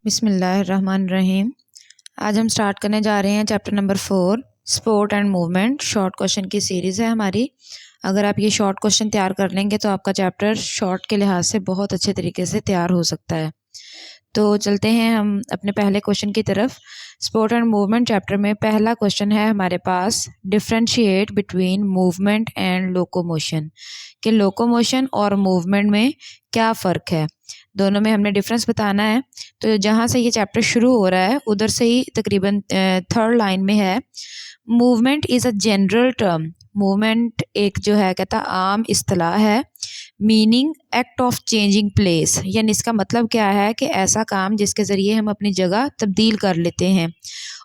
बिस्मिल्लाहिर्रहमानिर्रहीम। आज हम स्टार्ट करने जा रहे हैं chapter number 4 sport and movement. Short question की सीरीज़ है हमारी। अगर आप ये शॉर्ट क्वेश्चन तैयार कर लेंगे तो आपका चैप्टर शॉर्ट के लिहाज से बहुत अच्छे तरीके से तैयार हो सकता है। तो चलते हैं हम अपने पहले क्वेश्चन की तरफ। स्पोर्ट एंड मूवमेंट चैप्टर में पहला क्वेश्चन है हमारे पास, differentiate between movement and locomotion. कि लोकोमोशन और मूवमेंट में क्या फ़र्क है, दोनों में हमने डिफरेंस बताना है। तो जहाँ से ये चैप्टर शुरू हो रहा है उधर से ही तकरीबन थर्ड लाइन में है, movement is a general term. Movement एक जो है कहता आम इस्तिलाह है। Meaning act of changing place, यानी इसका मतलब क्या है कि ऐसा काम जिसके ज़रिए हम अपनी जगह तब्दील कर लेते हैं।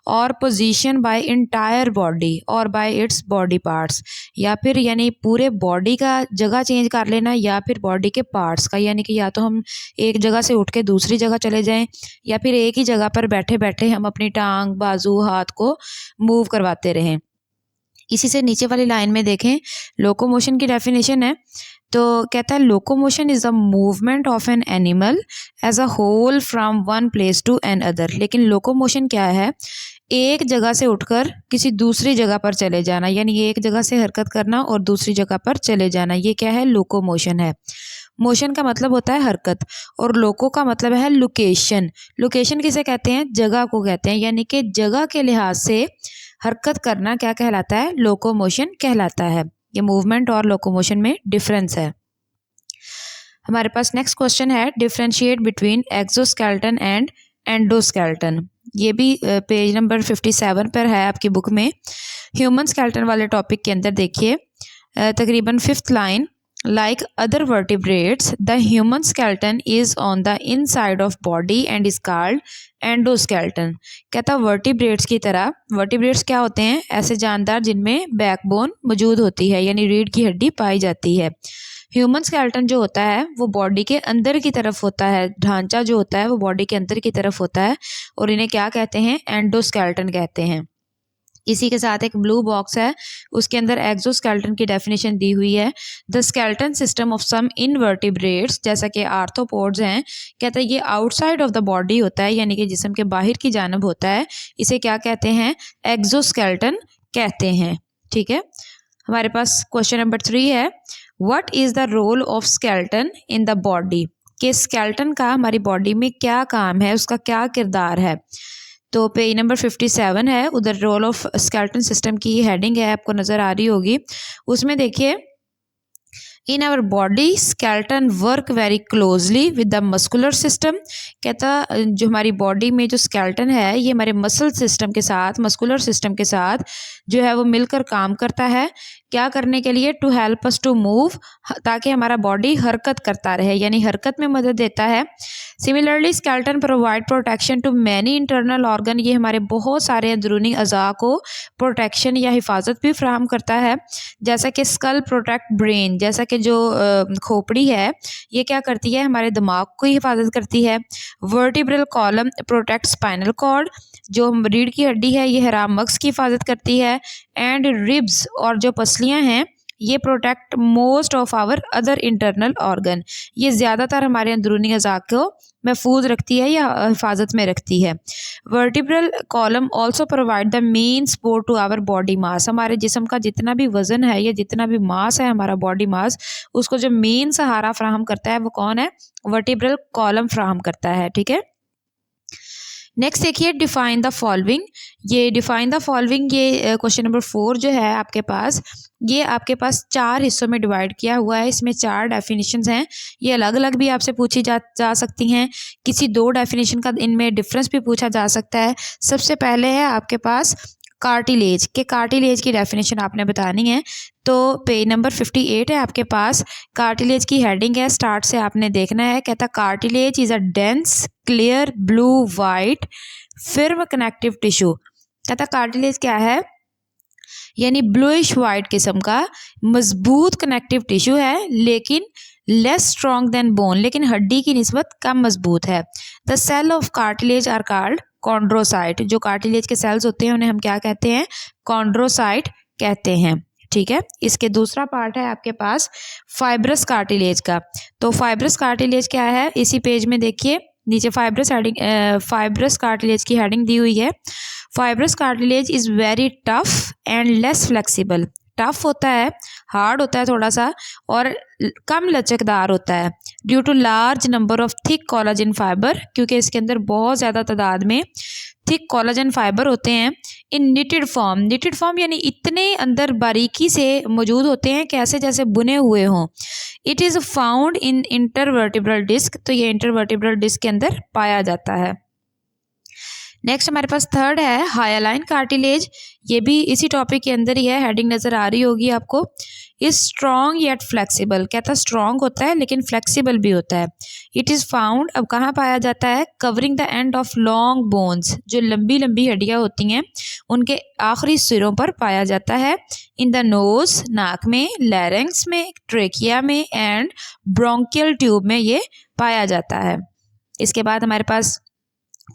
और पोजीशन बाय इंटायर बॉडी और बाय इट्स बॉडी पार्ट्स, या फिर यानी पूरे बॉडी का जगह चेंज कर लेना या फिर बॉडी के पार्ट्स का, यानी कि या तो हम एक जगह से उठ के दूसरी जगह चले जाएं या फिर एक ही जगह पर बैठे बैठे हम अपनी टांग, बाजू, हाथ को मूव करवाते रहें। इसी से नीचे वाली लाइन में देखें, लोकोमोशन की डेफिनेशन है। तो कहता है locomotion is the movement of an animal as a whole from one place to another. लेकिन लोकोमोशन क्या है, एक जगह से उठकर किसी दूसरी जगह पर चले जाना, यानी एक जगह से हरकत करना और दूसरी जगह पर चले जाना, ये क्या है, लोकोमोशन है। मोशन का मतलब होता है हरकत और लोको का मतलब है लोकेशन। लोकेशन किसे कहते हैं, जगह को कहते हैं, यानी कि जगह के लिहाज से हरकत करना क्या कहलाता है, लोकोमोशन कहलाता है। ये मूवमेंट और लोकोमोशन में डिफरेंस है। हमारे पास नेक्स्ट क्वेश्चन है, differentiate between exoskeleton and endoskeleton. ये भी पेज नंबर 57 पर है आपकी बुक में। ह्यूमन स्केलेटन वाले टॉपिक के अंदर देखिए तकरीबन 5th line, like other vertebrates the human skeleton is on the inside of body and is called endoskeleton। कहता वर्टिब्रेट्स की तरह, वर्टिब्रेट्स क्या होते हैं, ऐसे जानदार जिनमें बैकबोन मौजूद होती है यानी रीढ़ की हड्डी पाई जाती है। ह्यूमन स्केलेटन जो होता है वो बॉडी के अंदर की तरफ होता है, ढांचा जो होता है वो बॉडी के अंदर की तरफ होता है और इन्हें क्या कहते हैं, एंडोस्केलेटन कहते हैं। इसी के साथ एक ब्लू बॉक्स है, उसके अंदर एक्सोस्केलेटन की डेफिनेशन दी हुई है। The skeleton system of some invertebrates, जैसा कि आर्थ्रोपोड्स हैं, कहता है ये आउटसाइड ऑफ द बॉडी होता है, यानी कि जिस्म के बाहर की जानब होता है। इसे क्या कहते हैं, एक्सोस्केलेटन कहते हैं। ठीक है, हमारे पास क्वेश्चन नंबर 3 है, what is the role of skeleton in the body. कि स्केलेटन का हमारी बॉडी में क्या काम है, उसका क्या किरदार है। तो पेज नंबर 57 है, उधर रोल ऑफ स्केलेटन सिस्टम की हेडिंग है, आपको नज़र आ रही होगी। उसमें देखिए, in our body skeleton work very closely with the muscular system. कहता जो हमारी बॉडी में जो स्केलेटन है ये हमारे मसल सिस्टम के साथ, मस्कुलर सिस्टम के साथ जो है वो मिलकर काम करता है। क्या करने के लिए, to help us to move, ताकि हमारा बॉडी हरकत करता रहे, यानी हरकत में मदद देता है। Similarly skeleton provide protection to many internal organ, ये हमारे बहुत सारे अंदरूनी अज़ा को प्रोटेक्शन या हिफाजत भी फ्राहम करता है। जैसा कि स्कल प्रोटेक्ट ब्रेन, जैसा कि जो खोपड़ी है ये क्या करती है, हमारे दिमाग को हिफाजत करती है। Vertebral column protect spinal cord, जो रीढ़ की हड्डी है ये हराम मगज की हिफाजत करती है। एंड रिब्स, और जो पसलियाँ हैं ये protect most of our other internal organ, ये ज़्यादातर हमारे अंदरूनी अज़ा को महफूज रखती है या हिफाजत में रखती है। Vertebral column also provide the main support to our body mass, हमारे जिस्म का जितना भी वज़न है या जितना भी मास है, हमारा बॉडी मास, उसको जो मेन सहारा फ्राहम करता है वो कौन है, वर्टिब्रल कॉलम फ्राहम करता है। ठीक है, नेक्स्ट देखिए, डिफाइन द फॉलोइंग। ये डिफाइन द फॉलोइंग, ये क्वेश्चन नंबर 4 जो है आपके पास, ये आपके पास 4 हिस्सों में डिवाइड किया हुआ है। इसमें 4 डेफिनेशंस हैं, ये अलग अलग भी आपसे पूछी जा सकती हैं। किसी 2 डेफिनेशन का इनमें डिफरेंस भी पूछा जा सकता है। सबसे पहले है आपके पास कार्टिलेज, के कार्टिलेज की डेफिनेशन आपने बतानी है। तो पेज नंबर 58 है आपके पास, कार्टिलेज की हेडिंग है, स्टार्ट से आपने देखना है। कहता cartilage is a dense clear blue white firm connective tissue. कहता कार्टिलेज क्या है, यानी ब्लूइश वाइट किस्म का मजबूत कनेक्टिव टिश्यू है, लेकिन लेस स्ट्रॉन्ग देन बोन, लेकिन हड्डी की निस्बत कम मजबूत है। The cell of cartilage are called chondrocyte, जो कार्टिलेज के सेल्स होते हैं उन्हें हम क्या कहते हैं, कॉन्ड्रोसाइट कहते हैं। ठीक है, इसके दूसरा पार्ट है आपके पास फाइब्रस कार्टिलेज का। तो फाइब्रस कार्टिलेज क्या है, इसी पेज में देखिए नीचे फाइब्रस कार्टिलेज की हेडिंग दी हुई है। Fibrous cartilage is very tough and less flexible. Tough होता है, हार्ड होता है थोड़ा सा, और कम लचकदार होता है। Due to large number of thick collagen fiber, क्योंकि इसके अंदर बहुत ज़्यादा तादाद में थिक कोलाजन फाइबर होते हैं। इन निटेड फॉर्म यानी इतने अंदर बारीकी से मौजूद होते हैं कैसे जैसे बुने हुए हों। It is found in intervertebral disc, तो ये इंटरवर्टिब्रल डिस्क के अंदर पाया जाता है। नेक्स्ट हमारे पास थर्ड है हायालाइन कार्टिलेज। ये भी इसी टॉपिक के अंदर ही है, हेडिंग नज़र आ रही होगी आपको। इज स्ट्रॉन्ग येट फ्लेक्सिबल, कहता है स्ट्रॉन्ग होता है लेकिन फ्लेक्सिबल भी होता है। इट इज़ फाउंड, अब कहाँ पाया जाता है, covering the end of long bones, जो लंबी लंबी हड्डियाँ होती हैं उनके आखिरी सिरों पर पाया जाता है। इन द नोज, नाक में, लैरिंक्स में, ट्रेकिया में एंड ब्रोंकियल ट्यूब में ये पाया जाता है। इसके बाद हमारे पास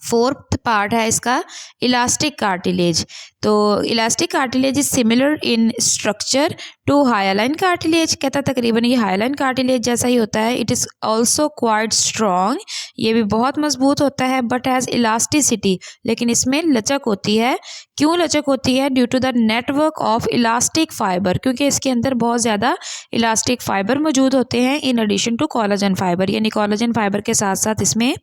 फोर्थ पार्ट है इसका, इलास्टिक कार्टिलेज। तो elastic cartilage is similar in structure to hyaline cartilage, कहता तकरीबन ये हायालाइन कार्टिलेज जैसा ही होता है। It is also quite strong, ये भी बहुत मजबूत होता है, बट हैज़ इलास्टिसिटी, लेकिन इसमें लचक होती है। क्यों लचक होती है? Due to the network of elastic fiber, क्योंकि इसके अंदर बहुत ज़्यादा इलास्टिक फाइबर मौजूद होते हैं in addition to collagen fiber, यानी कोलाजन फाइबर के साथ साथ इसमें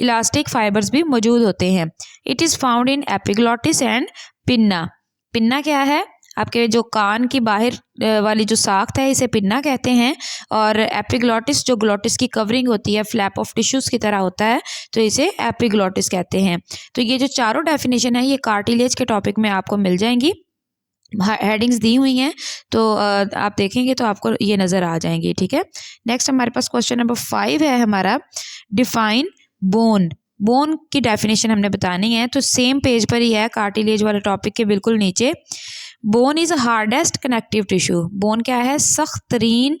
इलास्टिक फाइबर्स भी मौजूद होते हैं। It is found in epiglottis and pinna. Pinna क्या है? आपके जो कान की बाहर वाली जो साख्त है इसे पिन्ना कहते हैं, और एपिग्लॉटिस जो ग्लॉटिस की कवरिंग होती है, फ्लैप ऑफ टिश्यूज़ की तरह होता है, तो इसे एपिग्लॉटिस कहते हैं। तो ये जो चारों डेफिनेशन है ये कार्टिलेज के टॉपिक में आपको मिल जाएंगी, हेडिंग्स दी हुई हैं, तो आप देखेंगे तो आपको ये नज़र आ जाएंगी। ठीक है, नेक्स्ट हमारे पास क्वेश्चन नंबर 5 है हमारा, डिफाइन बोन। बोन की डेफिनेशन हमने बतानी है, तो सेम पेज पर ही है कार्टिलेज वाले टॉपिक के बिल्कुल नीचे। Bone is hardest connective tissue. Bone क्या है? सख्त तरीन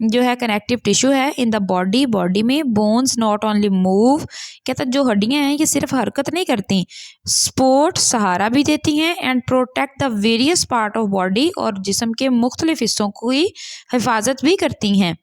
जो है कनेक्टिव टिश्यू है इन द बॉडी। बॉडी में बोन्स नॉट ओनली मूव, कहता जो हड्डियां हैं ये सिर्फ हरकत नहीं करती, सपोर्ट सहारा भी देती हैं, and protect the various part of body, और जिस्म के मुख्तलिफ हिस्सों की हिफाजत भी करती हैं।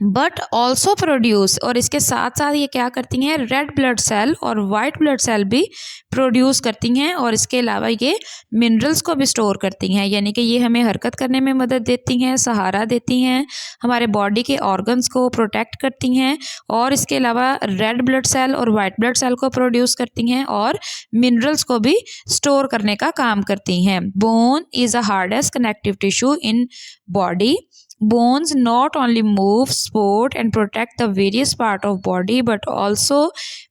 बट ऑल्सो प्रोड्यूस, और इसके साथ साथ ये क्या करती हैं, रेड ब्लड सेल और वाइट ब्लड सेल भी प्रोड्यूस करती हैं, और इसके अलावा ये मिनरल्स को भी स्टोर करती हैं, यानी कि ये हमें हरकत करने में मदद देती हैं, सहारा देती हैं, हमारे बॉडी के ऑर्गन्स को प्रोटेक्ट करती हैं, और इसके अलावा रेड ब्लड सेल और वाइट ब्लड सेल को प्रोड्यूस करती हैं, और मिनरल्स को भी स्टोर करने का काम करती हैं। Bone is a hardest connective tissue in body. Bones not only move, support and protect the various part of body, but also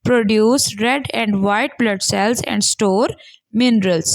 produce red and white blood cells and store minerals.